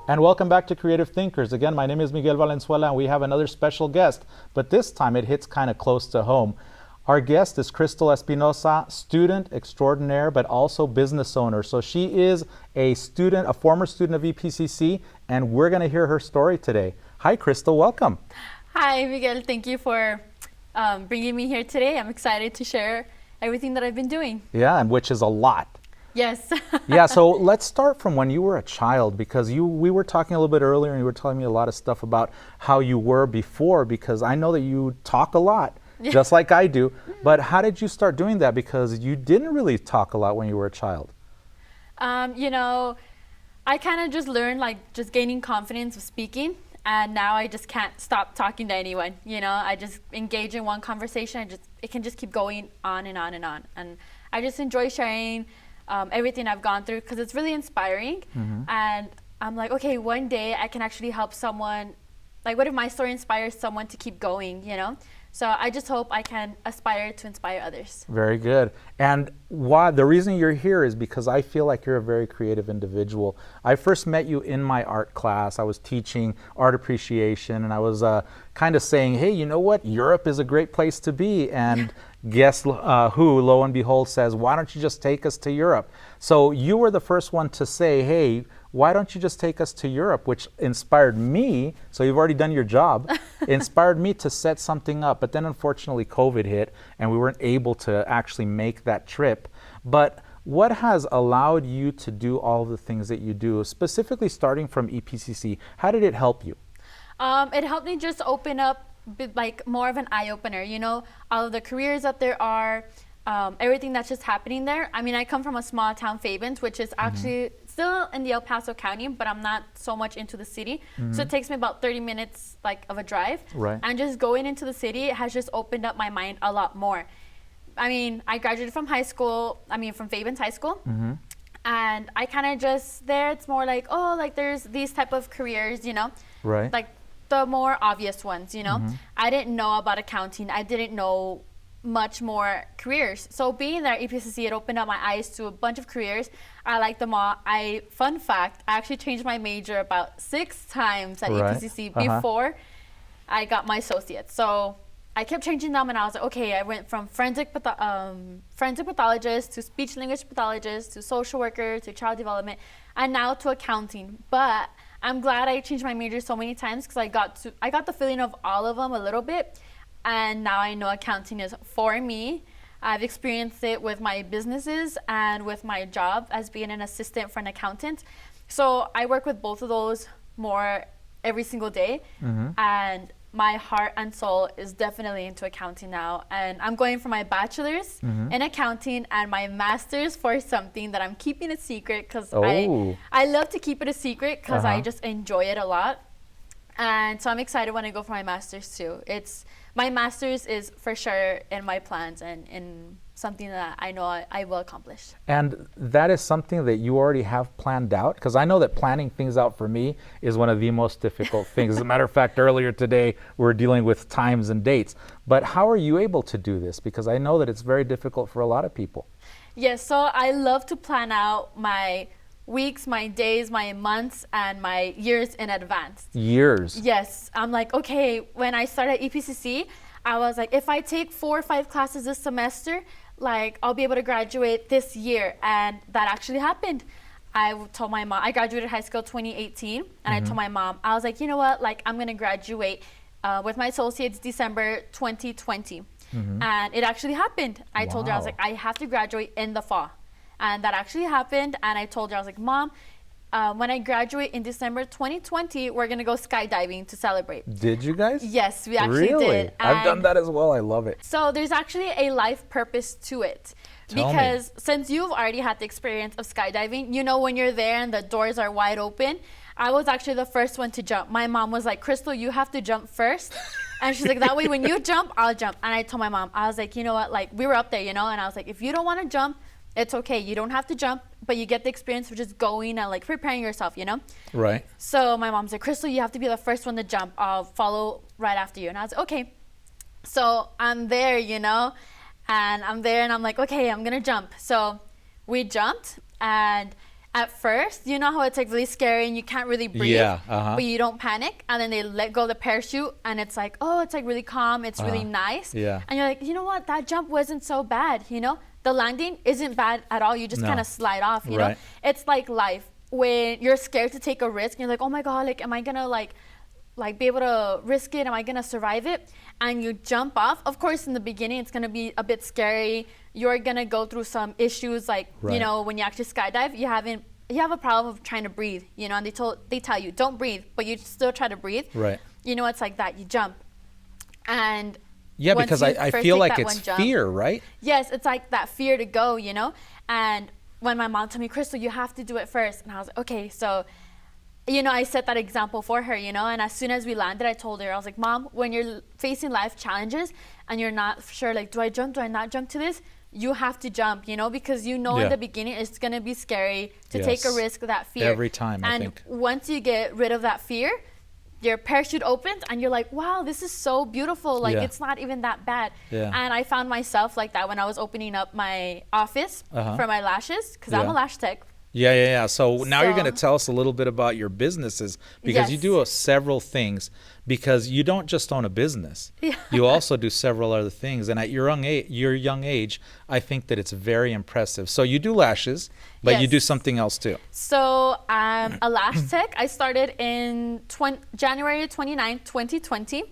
And welcome back to Creative Thinkers. Again, my name is Miguel Valenzuela, and we have another special guest, but this time it hits kind of close to home. Our guest is Crystal Espinoza, student extraordinaire, but also business owner. So she is a student, a former student of EPCC, and we're going to hear her story today. Hi, Crystal. Welcome. Hi, Miguel. Thank you for bringing me here today. I'm excited to share everything that I've been doing. Yeah, and which is a lot. Yes. Yeah, so let's start from when you were a child, because we were talking a little bit earlier and you were telling me a lot of stuff about how you were before, because I know that you talk a lot, just like I do. But how did you start doing that? Because you didn't really talk a lot when you were a child. You know, I kind of just learned just gaining confidence of speaking. And now I just can't stop talking to anyone. You know, I just engage in one conversation. It can just keep going on and on and on. And I just enjoy sharing everything I've gone through because it's really inspiring. And I'm like, okay, one day I can actually help someone. Like, what if my story inspires someone to keep going, you know? So I just hope I can aspire to inspire others. Very good. And why the reason you're here is because I feel like you're a very creative individual. I first met you in my art class. I was teaching art appreciation, and I was kind of saying, hey, you know what? Europe is a great place to be. And guess who, lo and behold, says, why don't you just take us to Europe? So you were the first one to say, hey, why don't you just take us to Europe, which inspired me. So you've already done your job. Inspired me to set something up. But then unfortunately COVID hit and we weren't able to actually make that trip. But what has allowed you to do all the things that you do, specifically starting from EPCC? How did it help you? It helped me just open up like more of an eye-opener, you know, all of the careers that there are, everything that's just happening there. I mean, I come from a small town, Fabens, which is actually still in the El Paso County, but I'm not so much into the city. So it takes me about 30 minutes of a drive. Right. And just going into the city has just opened up my mind a lot more. I mean, I graduated from from Fabens High School. And I kind of just, there it's more like, oh, like there's these type of careers, you know. Right. Like the more obvious ones, you know. I didn't know about accounting. I didn't know much more careers. So being there at EPCC, it opened up my eyes to a bunch of careers. I like them all. Fun fact, I actually changed my major about 6 times at EPCC before I got my associates. So I kept changing them, and I was like, okay, I went from forensic pathologist to speech language pathologist to social worker to child development, and now to accounting. But I'm glad I changed my major so many times because I got the feeling of all of them a little bit. And now I know accounting is for me. I've experienced it with my businesses and with my job as being an assistant for an accountant. So I work with both of those more every single day. And my heart and soul is definitely into accounting now. And I'm going for my bachelor's in accounting and my master's for something that I'm keeping a secret because I love to keep it a secret because I just enjoy it a lot. And so I'm excited when I go for my master's too. My master's is for sure in my plans and in something that I know I will accomplish. And that is something that you already have planned out? Because I know that planning things out for me is one of the most difficult things. As a matter of fact, earlier today, we were dealing with times and dates. But how are you able to do this? Because I know that it's very difficult for a lot of people. Yes, so I love to plan out my weeks, my days, my months, and my years in advance. Years? Yes. I'm like, okay, when I started at EPCC, I was like, if I take 4 or 5 classes this semester, like I'll be able to graduate this year. And that actually happened. I told my mom, I graduated high school 2018, and I told my mom, I was like, you know what, like I'm gonna graduate with my associates December 2020. And it actually happened. I told her, I was like, I have to graduate in the fall. And that actually happened. And I told her, I was like, Mom, when I graduate in December 2020, we're going to go skydiving to celebrate. Did you guys? Yes, we actually did. I've done that as well. I love it. So there's actually a life purpose to it. Because since you've already had the experience of skydiving, you know when you're there and the doors are wide open, I was actually the first one to jump. My mom was like, Crystal, you have to jump first. And she's like, that way when you jump, I'll jump. And I told my mom, I was like, you know what, like we were up there, you know, and I was like, if you don't want to jump, it's okay. You don't have to jump, but you get the experience of just going and like preparing yourself, you know? Right. So my mom's like, Crystal, you have to be the first one to jump. I'll follow right after you. And I was like, okay. So I'm there, you know, and I'm there and I'm like, okay, I'm going to jump. So we jumped and at first, you know how it's like really scary and you can't really breathe, Yeah, but you don't panic. And then they let go of the parachute and it's like, oh, it's like really calm. It's really nice. Yeah. And you're like, you know what? That jump wasn't so bad. You know, the landing isn't bad at all. You just kind of slide off, you know? It's like life. When you're scared to take a risk, and you're like, oh my God, like, am I gonna like be able to risk it? Am I gonna survive it? And you jump off. Of course, in the beginning, it's gonna be a bit scary. You're gonna go through some issues, like you know, when you actually skydive, you have a problem of trying to breathe, you know, and they tell you don't breathe, but you still try to breathe. Right. You know, it's like that. You jump, and yeah, because I feel like it's fear, right? Yes, it's like that fear to go, you know. And when my mom told me, Crystal, you have to do it first, and I was like, okay, so. You know, I set that example for her, you know, and as soon as we landed, I told her, I was like, Mom, when you're facing life challenges and you're not sure, like, do I jump, do I not jump to this? You have to jump, you know, because you know in the beginning it's going to be scary to take a risk, that fear. Every time, I think. And once you get rid of that fear, your parachute opens and you're like, wow, this is so beautiful. Like, it's not even that bad. Yeah. And I found myself like that when I was opening up my office for my lashes, because I'm a lash tech. Yeah. So now you're going to tell us a little bit about your businesses, because you do several things, because you don't just own a business. You also do several other things. And at your young age, I think that it's very impressive. So you do lashes, but you do something else too. So I'm a lash tech. I started in January 29, 2020.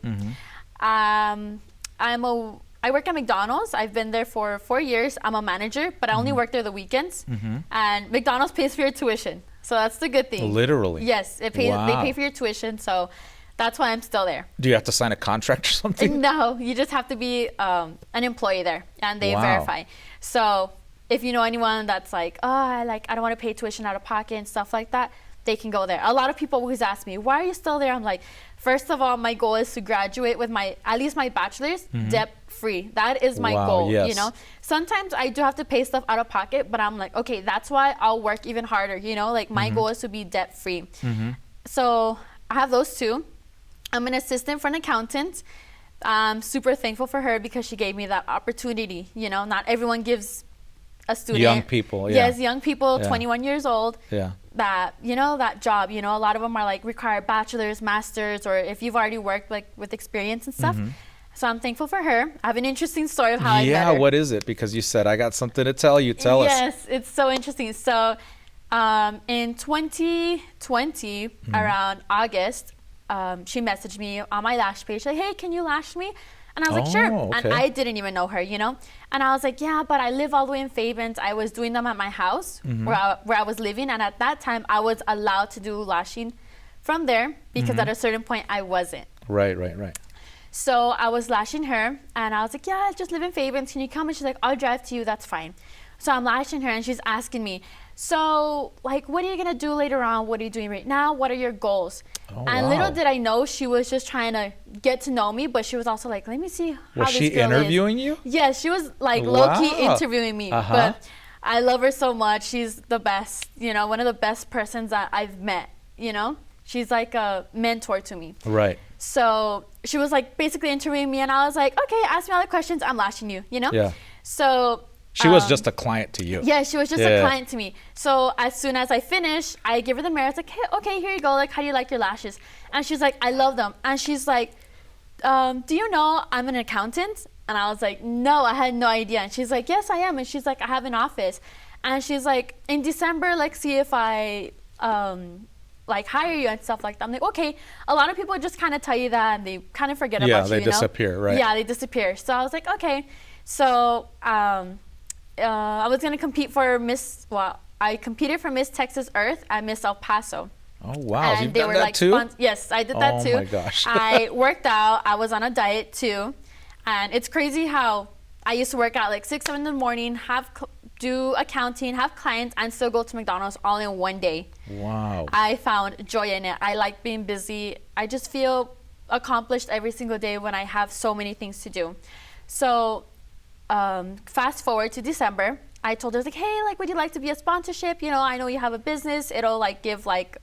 I work at McDonald's. I've been there for 4 years. I'm a manager, but I only work there the weekends. And McDonald's pays for your tuition. So that's the good thing. Literally? Yes, it pays. They pay for your tuition. So that's why I'm still there. Do you have to sign a contract or something? No, you just have to be an employee there, and they verify. So if you know anyone that's like, oh, I don't want to pay tuition out of pocket and stuff like that, they can go there. A lot of people always ask me, why are you still there? I'm like, first of all, my goal is to graduate with at least my bachelor's debt free. That is my goal, you know. Sometimes I do have to pay stuff out of pocket, but I'm like, okay, that's why I'll work even harder, you know. Like, my goal is to be debt free. So I have those two. I'm an assistant for an accountant. I'm super thankful for her because she gave me that opportunity. You know, not everyone gives a student. Young people, Yes, young people, 21 years old. That, you know, that job, you know, a lot of them are like require bachelor's, master's, or if you've already worked like with experience and stuff. So I'm thankful for her. I have an interesting story of how I met her. Yeah, what is it? Because you said, I got something to tell you. Tell us. Yes, it's so interesting. So in 2020, around August, she messaged me on my lash page, like, hey, can you lash me? And I was like, sure. Okay. And I didn't even know her, you know? And I was like, yeah, but I live all the way in Fabens. I was doing them at my house where I was living. And at that time, I was allowed to do lashing from there because at a certain point, I wasn't. Right. So I was lashing her. And I was like, yeah, I just live in Fabens. Can you come? And she's like, I'll drive to you. That's fine. So I'm lashing her. And she's asking me, so, like, what are you going to do later on? What are you doing right now? What are your goals? And little did I know she was just trying to get to know me, but she was also like, let me see how this girl is. Was she interviewing you? Yes, she was like low-key interviewing me. But I love her so much. She's the best, you know, one of the best persons that I've met, you know? She's like a mentor to me. Right. So she was like basically interviewing me, and I was like, okay, ask me all the questions. I'm lashing you, you know? Yeah. So she was just a client to you. Yeah, she was just a client to me. So as soon as I finished, I give her the mirror. I was like, hey, okay, here you go. Like, how do you like your lashes? And she's like, I love them. And she's like, do you know I'm an accountant? And I was like, no, I had no idea. And she's like, yes, I am. And she's like, I have an office. And she's like, in December, like, see if I like hire you and stuff like that. I'm like, okay. A lot of people just kind of tell you that and they kind of forget about you, Yeah, they disappear, right? Yeah, they disappear. So I was like, okay. So I was going to compete for I competed for Miss Texas Earth and Miss El Paso. Oh, wow. And You've they done were that like too? Yes, I did that too. Oh my gosh. I worked out. I was on a diet too. And it's crazy how I used to work out like 6, 7 in the morning, do accounting, have clients, and still go to McDonald's all in one day. Wow. I found joy in it. I like being busy. I just feel accomplished every single day when I have so many things to do. So fast forward to December, I told her, like, hey, like, would you like to be a sponsorship? You know, I know you have a business. It'll like give like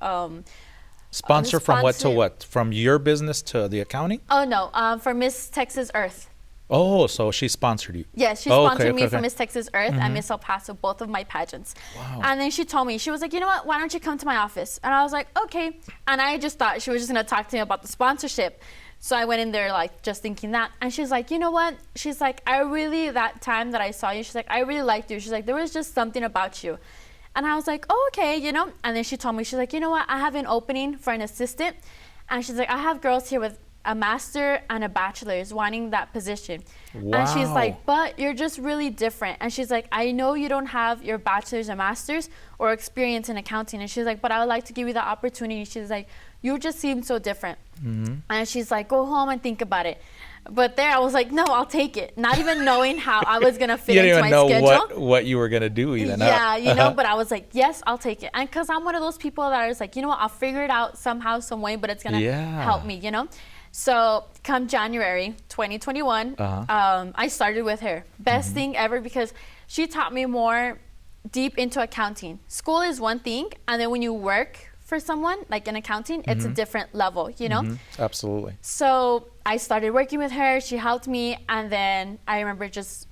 sponsor from what to what? From your business to the accounting? Oh no, for Miss Texas Earth. Oh, so she sponsored you. Yes, she Oh, sponsored okay, me okay, for okay. Miss Texas Earth and Miss El Paso, both of my pageants. Wow. And then she told me, she was like, you know what, why don't you come to my office? And I was like, okay. And I just thought she was just going to talk to me about the sponsorship. So I went in there like just thinking that. And she's like, you know what? She's like, that time that I saw you, she's like, I really liked you. She's like, there was just something about you. And I was like, oh, okay, you know. And then she told me, she's like, you know what? I have an opening for an assistant. And she's like, I have girls here with a master and a bachelor's wanting that position. Wow. And she's like, but you're just really different. And she's like, I know you don't have your bachelor's or master's or experience in accounting. And she's like, but I would like to give you the opportunity. She's like, you just seem so different. And she's like, go home and think about it. But there I was like, no, I'll take it. Not even knowing how I was going to fit into my schedule. You didn't even know what you were going to do even. Yeah, you know, but I was like, yes, I'll take it. And because I'm one of those people that is like, you know what, I'll figure it out somehow, some way, but it's going to help me, you know. So come January 2021, I started with her. Best thing ever, because she taught me more deep into accounting. School is one thing, and then when you work for someone, like in accounting, it's a different level, you know? Absolutely. So I started working with her. She helped me, and then I remember just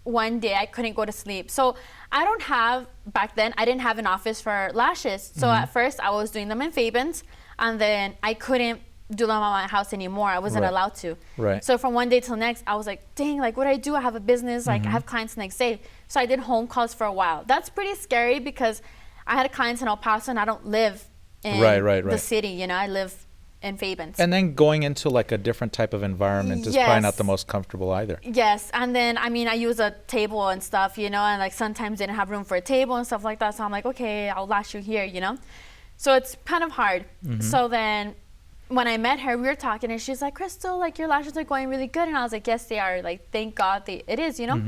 one day I couldn't go to sleep. So back then, I didn't have an office for lashes. So at first, I was doing them in Fabens, and then I couldn't do them at my house anymore. I wasn't allowed to. Right. So from one day till next, I was like, dang, like what do I do? I have a business, like I have clients next day. So I did home calls for a while. That's pretty scary because I had clients in El Paso and I don't live in the city, you know, I live in Fabens. And then going into like a different type of environment is probably not the most comfortable either. Yes. And then, I mean, I use a table and stuff, you know, and like sometimes they didn't have room for a table and stuff like that. So I'm like, okay, I'll lash you here, you know? So it's kind of hard. So then when I met her, we were talking and she's like, Crystal, like your lashes are going really good. And I was like, yes, they are. Like, thank God it is, you know?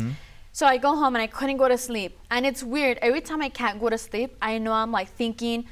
So I go home and I couldn't go to sleep. And it's weird. Every time I can't go to sleep, I know I'm like thinking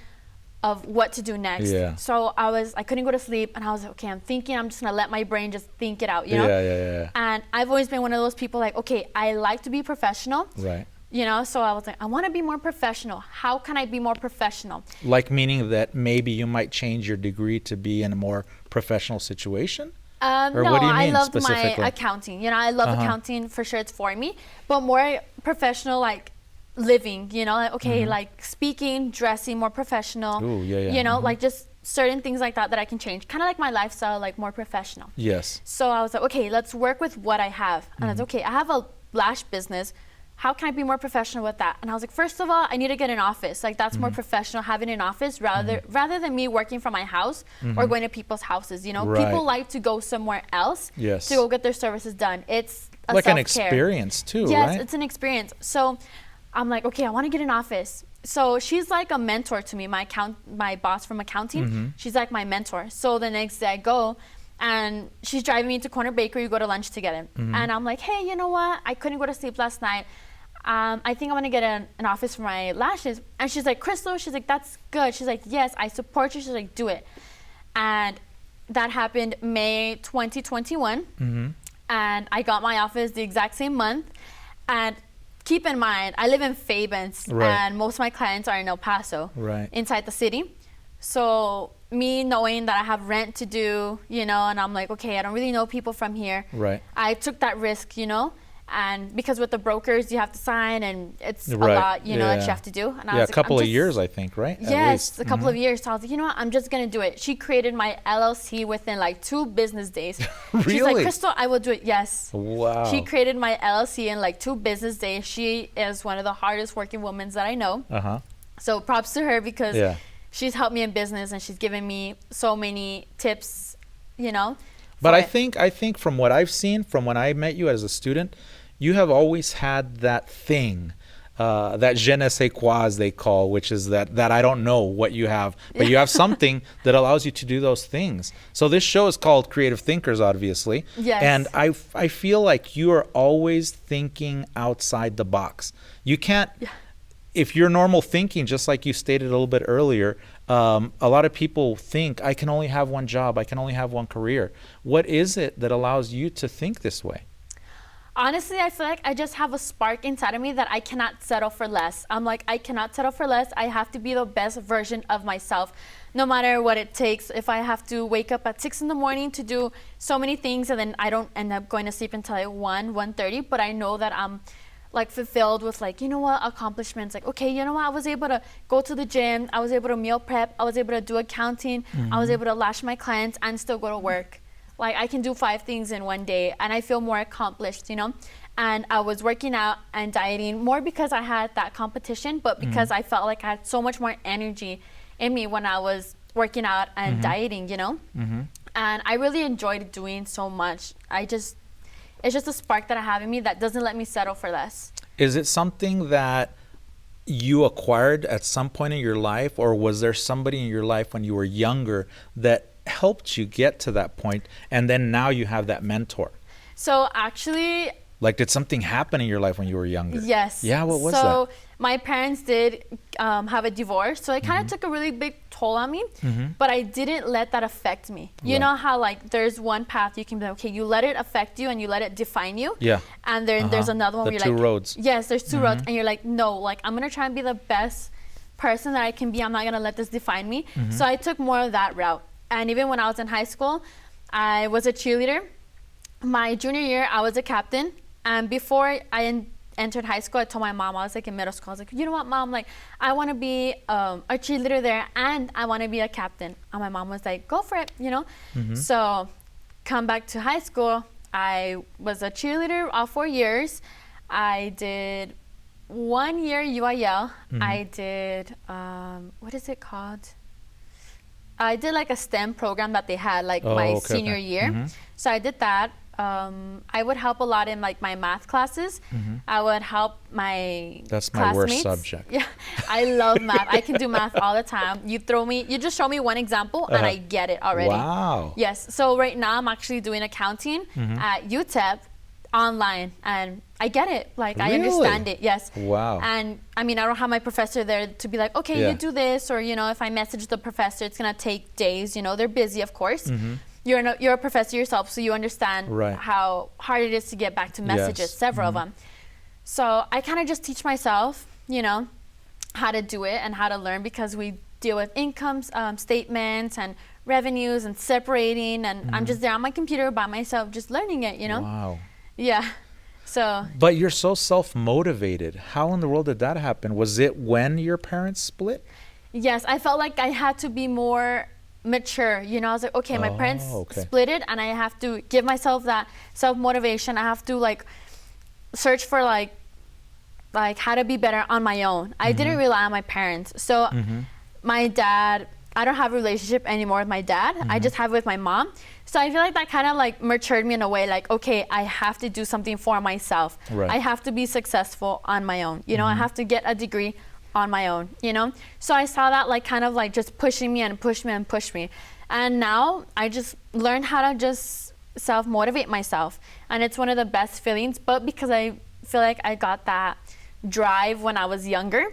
of what to do next. Yeah. So I couldn't go to sleep and I was like, okay, I'm just gonna let my brain just think it out, you know? Yeah. And I've always been one of those people like, okay, I like to be professional. Right. You know, so I was like, I want to be more professional. How can I be more professional? Like meaning that maybe you might change your degree to be in a more professional situation? Or No, what do you I mean loved my specifically? accounting. You know, I love accounting for sure. It's for me, but more professional, like living. You know, like, okay, like speaking, dressing, more professional. Ooh, yeah. You know, like just certain things like that I can change. Kind of like my lifestyle, like more professional. Yes. So I was like, okay, let's work with what I have. And I was okay, I have a lash business. How can I be more professional with that? And I was like, first of all, I need to get an office. Like that's more professional, having an office rather than me working from my house or going to people's houses. You know, people like to go somewhere else to go get their services done. It's a like self-care. an experience too, yes, right? it's an experience. So I'm like, okay, I want to get an office. So she's like a mentor to me, my boss from accounting. She's like my mentor. So the next day I go, and she's driving me to Corner Bakery. We go to lunch together. And I'm like, hey, you know what? I couldn't go to sleep last night. I think I'm going to get an office for my lashes. And she's like, Crystal, she's like, that's good. She's like, yes, I support you. She's like, do it. And that happened May 2021. And I got my office the exact same month. And keep in mind, I live in Fabens. And most of my clients are in El Paso, inside the city. So me knowing that I have rent to do, you know, and I'm like, okay, I don't really know people from here. I took that risk, you know, and because with the brokers you have to sign and it's a lot, you know, that you have to do. And I was a like, couple of years, I think, right? Yes, a couple of years. So I was like, you know what, I'm just going to do it. She created my LLC within like 2 business days. She's like, Crystal, I will do it. Yes. Wow. She created my LLC in like 2 business days. She is one of the hardest working women that I know. So props to her because she's helped me in business and she's given me so many tips, you know. But I think from what I've seen, from when I met you as a student, you have always had that thing, that je ne sais quoi, as they call, which is that I don't know what you have, but you have something that allows you to do those things. So this show is called Creative Thinkers, obviously. Yes. And I feel like you are always thinking outside the box. You can't... If you're normal thinking, just like you stated a little bit earlier, a lot of people think, I can only have one job, I can only have one career. What is it that allows you to think this way? Honestly, I feel like I just have a spark inside of me that I cannot settle for less. I'm like, I cannot settle for less. I have to be the best version of myself, no matter what it takes. If I have to wake up at 6 in the morning to do so many things and then I don't end up going to sleep until like 1:30, but I know that I'm like fulfilled with like, you know what, accomplishments. Like, okay, you know what, I was able to go to the gym. I was able to meal prep. I was able to do accounting. I was able to lash my clients and still go to work. Like I can do 5 things in one day and I feel more accomplished, you know? And I was working out and dieting more because I had that competition, but because I felt like I had so much more energy in me when I was working out and dieting, you know? And I really enjoyed doing so much. It's just a spark that I have in me that doesn't let me settle for less. Is it something that you acquired at some point in your life, or was there somebody in your life when you were younger that helped you get to that point, and then now you have that mentor? So actually, like, did something happen in your life when you were younger? yes. Yeah, what was so that? my parents did have a divorce, so it kind of took a really big toll on me, but I didn't let that affect me. You know how like there's one path you can be like, okay, you let it affect you and you let it define you. Yeah. And then there's another one The where you're two like, roads. yes, there's 2 roads, and you're like, no, like I'm gonna try and be the best person that I can be. I'm not gonna let this define me. So I took more of that route. And even when I was in high school, I was a cheerleader. My junior year, I was a captain. And before I entered high school, I told my mom, I was like in middle school, I was like, you know what, Mom, like I want to be a cheerleader there and I want to be a captain. And my mom was like, go for it, you know? So come back to high school, I was a cheerleader all 4 years. I did 1 year UIL. I did, what is it called? I did like a STEM program that they had like my senior year. So I did that. I would help a lot in like my math classes. I would help my That's my classmates. worst subject. Yeah, I love math. I can do math all the time. You just show me one example and I get it already. Wow. Yes. So right now I'm actually doing accounting at UTEP online and I get it. Like I understand it. Yes. Wow. And I mean, I don't have my professor there to be like, okay, you do this, or you know, if I message the professor, it's gonna take days. You know, they're busy, of course. You're a professor yourself, so you understand how hard it is to get back to messages, several of them. So I kind of just teach myself, you know, how to do it and how to learn, because we deal with income statements and revenues and separating, and I'm just there on my computer by myself just learning it, you know? Wow. Yeah. So. But you're so self-motivated. How in the world did that happen? Was it when your parents split? Yes, I felt like I had to be more mature, you know. I was like, okay, my parents split it and I have to give myself that self-motivation. I have to like search for like how to be better on my own. I didn't rely on my parents. So my dad, I don't have a relationship anymore with my dad. I just have it with my mom. So I feel like that kind of like matured me in a way, like, okay, I have to do something for myself. I have to be successful on my own. You know, I have to get a degree on my own, you know? So I saw that like kind of like just pushing me and push me and push me. And now I just learned how to just self-motivate myself. And it's one of the best feelings, but because I feel like I got that drive when I was younger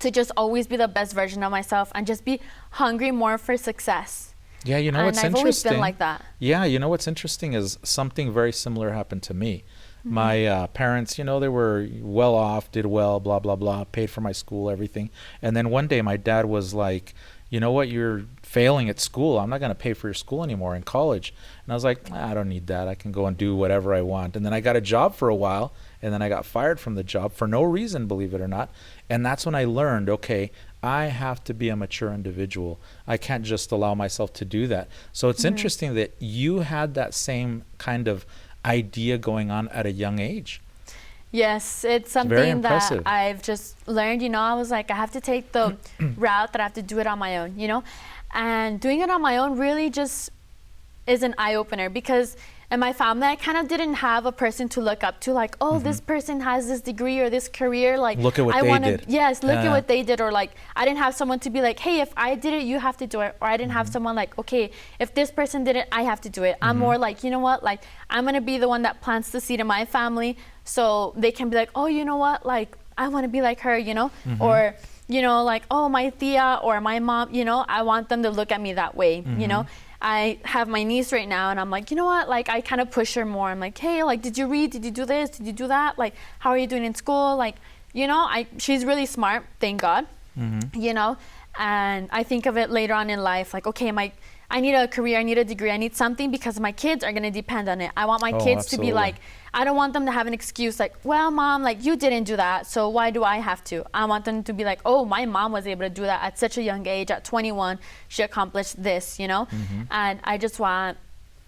to just always be the best version of myself and just be hungry more for success. Yeah, you know and what's I've interesting? always been like that. Yeah, you know what's interesting is something very similar happened to me. My parents, you know, they were well off, did well, blah, blah, blah, paid for my school, everything. And then one day my dad was like, you know what, you're failing at school. I'm not going to pay for your school anymore in college. And I was like, I don't need that. I can go and do whatever I want. And then I got a job for a while, and then I got fired from the job for no reason, believe it or not. And that's when I learned, okay, I have to be a mature individual. I can't just allow myself to do that. So it's interesting that you had that same kind of idea going on at a young age. Yes, it's something that I've just learned, you know. I was like, I have to take the route that I have to do it on my own, you know. And doing it on my own really just is an eye-opener, because in my family, I kind of didn't have a person to look up to, like, oh, this person has this degree or this career, like, look at what they did. Yes, look at what they did. Or like, I didn't have someone to be like, hey, if I did it, you have to do it. Or I didn't have someone like, okay, if this person did it, I have to do it. I'm more like, you know what, like, I'm gonna be the one that plants the seed in my family, so they can be like, oh, you know what, like, I want to be like her, you know. Or, you know, like, oh, my tia or my mom, you know, I want them to look at me that way, you know. I have my niece right now, and I'm like, you know what? Like, I kind of push her more. I'm like, hey, like, did you read? Did you do this? Did you do that? Like, how are you doing in school? Like, you know, she's really smart, thank God, you know? And I think of it later on in life, like, okay, I need a career, I need a degree, I need something because my kids are going to depend on it. I want my kids to be like, I don't want them to have an excuse like, well, mom, like, you didn't do that, so why do I have to? I want them to be like, oh, my mom was able to do that at such a young age. At 21, she accomplished this, you know? And I just want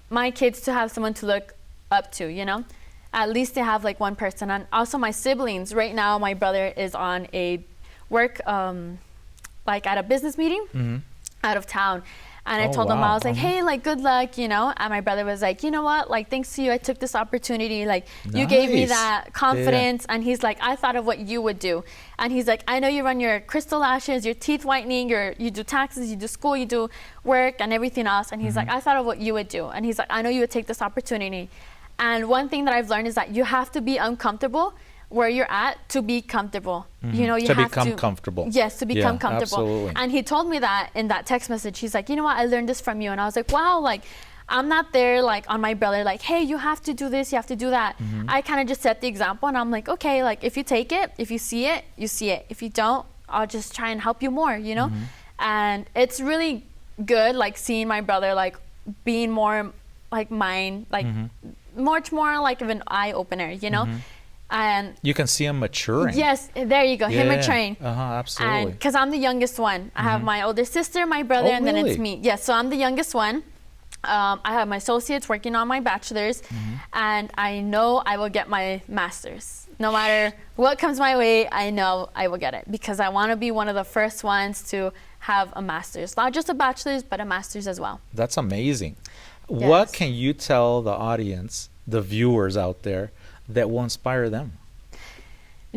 my kids to have someone to look up to, you know? At least they have like one person. And also my siblings. Right now, my brother is on a work, like at a business meeting out of town. And I told him, I was like, hey, like, good luck, you know? And my brother was like, you know what? Like, thanks to you, I took this opportunity. Like, you gave me that confidence. And he's like, I thought of what you would do. And he's like, I know you run your crystal lashes, your teeth whitening, you do taxes, you do school, you do work and everything else. And he's like, I thought of what you would do. And he's like, I know you would take this opportunity. And one thing that I've learned is that you have to be uncomfortable where you're at to be comfortable. You know, you have to become comfortable. Yes, to become comfortable. Absolutely. And he told me that in that text message. He's like, you know what, I learned this from you. And I was like, wow, like, I'm not there like on my brother, like, hey, you have to do this, you have to do that. I kind of just set the example, and I'm like, okay, like, if you take it, if you see it, you see it. If you don't, I'll just try and help you more, you know? And it's really good, like, seeing my brother, like, being more like mine, like, much more like of an eye opener, you know? And you can see him maturing. Yes, there you go, him maturing. Absolutely. Because I'm the youngest one. I have my older sister, my brother, and then it's me. Yes, so I'm the youngest one. I have my associates working on my bachelor's, and I know I will get my master's. No matter what comes my way, I know I will get it because I want to be one of the first ones to have a master's. Not just a bachelor's, but a master's as well. That's amazing. Yes. What can you tell the audience, the viewers out there, that will inspire them?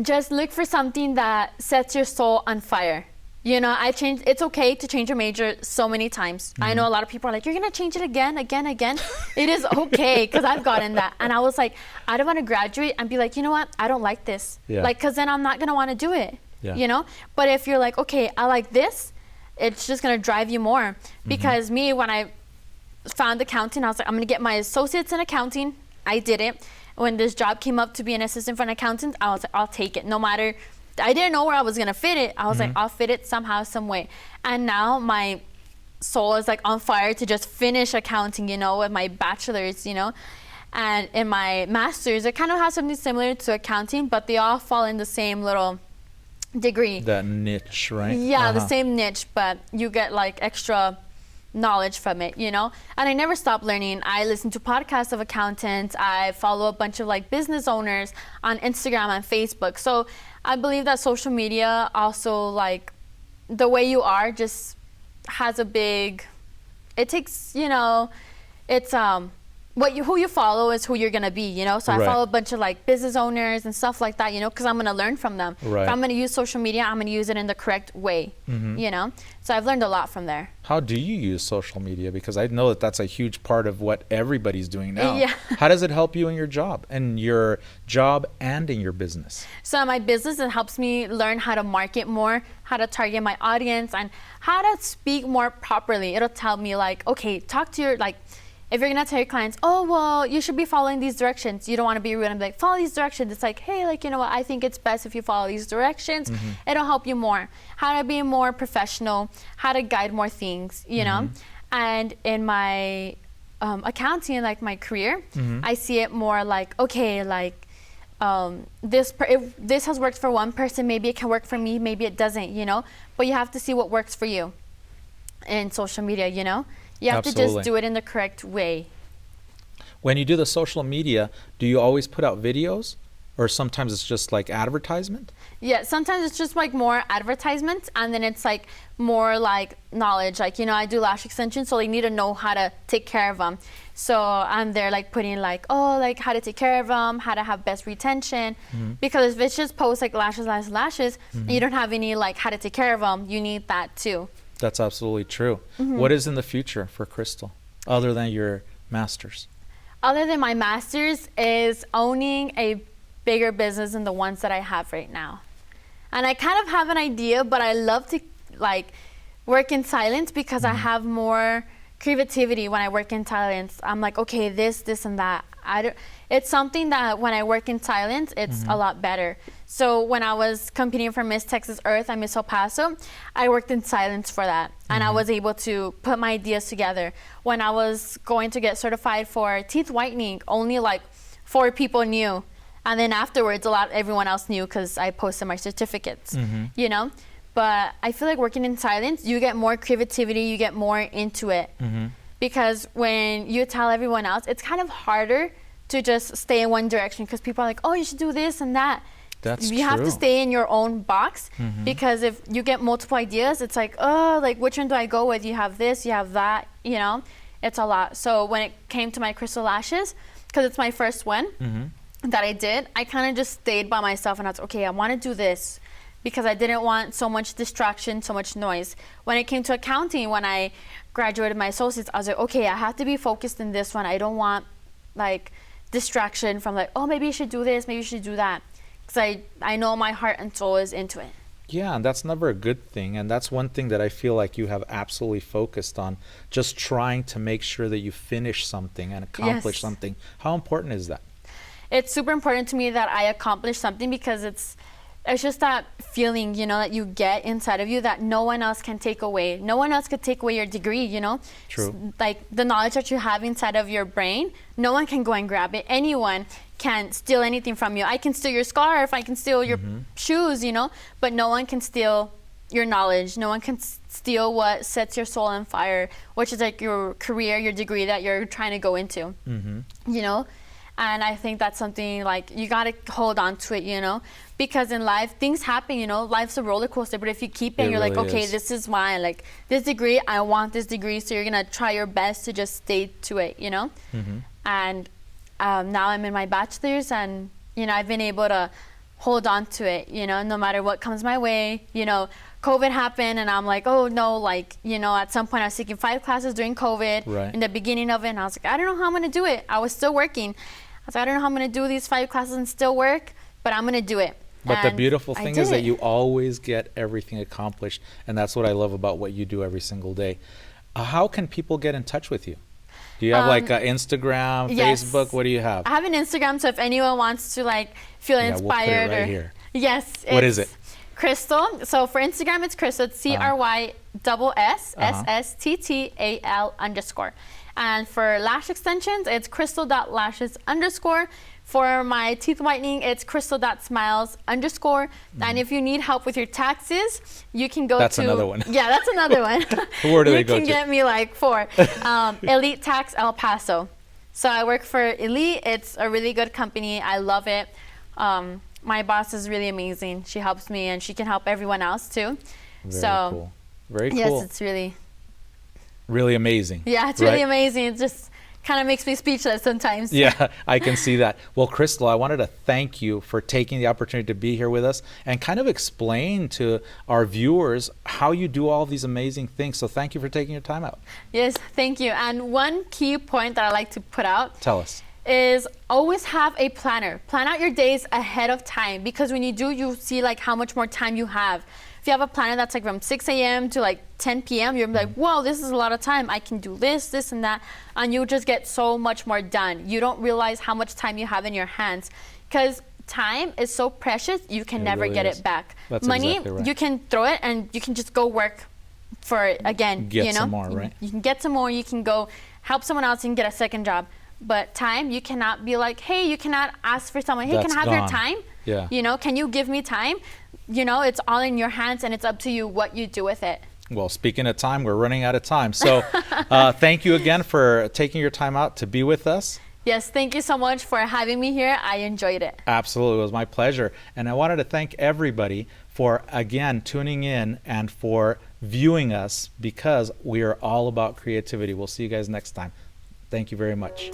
Just look for something that sets your soul on fire. You know, it's okay to change your major so many times. I know a lot of people are like, you're going to change it again. It is okay, because I've gotten that. And I was like, I don't want to graduate and be like, you know what? I don't like this. Like, because then I'm not going to want to do it, you know? But if you're like, okay, I like this, it's just going to drive you more. Because me, when I found accounting, I was like, I'm going to get my associates in accounting. I did it. When this job came up to be an assistant for an accountant, I was like, I'll take it. No matter, I didn't know where I was going to fit it. I was like, I'll fit it somehow, some way. And now my soul is like on fire to just finish accounting, you know, with my bachelor's, you know. And in my master's, it kind of has something similar to accounting, but they all fall in the same little degree. That niche, right? Yeah, the same niche, but you get like extra knowledge from it, you know. And I never stop learning. I listen to podcasts of accountants. I follow a bunch of like business owners on Instagram and Facebook. So I believe that social media also, like, the way you are just has a big, it takes, you know, it's who you follow is who you're gonna be, you know. So I follow a bunch of like business owners and stuff like that, you know, because I'm gonna learn from them. If I'm gonna use social media, I'm gonna use it in the correct way, you know. So I've learned a lot from there. How do you use social media? Because I know that that's a huge part of what everybody's doing now. How does it help you in your job and in your business? So in my business, it helps me learn how to market more, how to target my audience, and how to speak more properly. It'll tell me like, okay, talk to your, like, if you're gonna tell your clients, oh, well, you should be following these directions. You don't wanna be rude and be like, follow these directions. It's like, hey, like, you know what? I think it's best if you follow these directions. It'll help you more. How to be more professional, how to guide more things, you know? And in my accounting, like my career, I see it more like, okay, like, if this has worked for one person, maybe it can work for me, maybe it doesn't, you know? But you have to see what works for you in social media, you know? You have to just do it in the correct way. When you do the social media, do you always put out videos? Or sometimes it's just like advertisement? Yeah, sometimes it's just like more advertisements, and then it's like more like knowledge. Like, you know, I do lash extensions, so they need to know how to take care of them. So I'm there like putting like, oh, like how to take care of them, how to have best retention. Because if it's just post like lashes, and you don't have any like how to take care of them, you need that too. That's absolutely true. What is in the future for Crystal, other than your master's? Other than my master's is owning a bigger business than the ones that I have right now. And I kind of have an idea, but I love to like work in silence because I have more creativity when I work in silence. I'm like, okay, this, and that. It's something that when I work in silence, it's a lot better. So when I was competing for Miss Texas Earth and Miss El Paso, I worked in silence for that. And I was able to put my ideas together. When I was going to get certified for teeth whitening, only like 4 people knew. And then afterwards, everyone else knew because I posted my certificates, you know? But I feel like working in silence, you get more creativity, you get more into it. Because when you tell everyone else, it's kind of harder to just stay in one direction because people are like, oh, you should do this and that. That's you have to stay in your own box because if you get multiple ideas, it's like, oh, like which one do I go with? You have this, you have that, you know? It's a lot. So when it came to my crystal lashes, because it's my first one that I did, I kind of just stayed by myself and I was okay, I want to do this because I didn't want so much distraction, so much noise. When it came to accounting, when I graduated my associates, I was like, okay, I have to be focused in this one. I don't want like distraction from like, oh, maybe you should do this, maybe you should do that. Because I know my heart and soul is into it. Yeah, and that's never a good thing. And that's one thing that I feel like you have absolutely focused on, just trying to make sure that you finish something and accomplish something. How important is that? It's super important to me that I accomplish something because it's just that feeling, you know, that you get inside of you that no one else can take away. No one else could take away your degree, you know? True. Like the knowledge that you have inside of your brain, no one can go and grab it. Anyone can steal anything from you. I can steal your scarf, I can steal your shoes, you know? But no one can steal your knowledge. No one can steal what sets your soul on fire, which is like your career, your degree that you're trying to go into, you know? And I think that's something like you got to hold on to it, you know, because in life things happen, you know, life's a roller coaster. But if you keep it, you're really like, okay, is. this is mine, like this degree, I want this degree. So you're going to try your best to just stay to it, you know. And now I'm in my bachelor's and, you know, I've been able to hold on to it, you know, no matter what comes my way. You know, COVID happened and I'm like, oh no, like, you know, at some point I was taking 5 classes during COVID in the beginning of it. And I was like, I don't know how I'm going to do it. I was still working. I was like, I don't know how I'm going to do these 5 classes and still work, but I'm going to do it. But and the beautiful thing is that you always get everything accomplished. And that's what I love about what you do every single day. How can people get in touch with you? Do you have like Instagram, Facebook? What do you have? I have an Instagram, so if anyone wants to like feel inspired, we'll put it right here. Yes. What is it? Crystal. So for Instagram, it's Crystal. It's CRYSSSTTAL_. And for lash extensions, it's crystal.lashes_. For my teeth whitening, it's crystal.smiles_. And if you need help with your taxes, you can go That's to... another one. Yeah, that's another one. Where do they go to? You can get me like for Elite Tax El Paso. So I work for Elite. It's a really good company. I love it. My boss is really amazing. She helps me and she can help everyone else too. Very cool. Very cool. Yes, it's really amazing. Yeah, it's really amazing. It just kind of makes me speechless sometimes. Yeah, I can see that. Well, Crystal, I wanted to thank you for taking the opportunity to be here with us and kind of explain to our viewers how you do all these amazing things. So thank you for taking your time out. Yes, thank you. And one key point that I like to put out. Tell us. Is always have a planner. Plan out your days ahead of time because when you do, you see like how much more time you have. If you have a planner that's like from 6 a.m. to like 10 p.m., you're like, whoa, this is a lot of time. I can do this, and that. And you just get so much more done. You don't realize how much time you have in your hands because time is so precious, you can never get it back. That's Money, exactly right. you can throw it and you can just go work for it again. Get some more, right? You can get some more. You can go help someone else. You can get a second job. But time, you cannot be like, hey, you cannot ask for someone, hey, can I have your time? Yeah. You know, can you give me time? You know, it's all in your hands and it's up to you what you do with it. Well, speaking of time, we're running out of time. So thank you again for taking your time out to be with us. Yes, thank you so much for having me here. I enjoyed it. Absolutely. It was my pleasure. And I wanted to thank everybody for, again, tuning in and for viewing us because we are all about creativity. We'll see you guys next time. Thank you very much.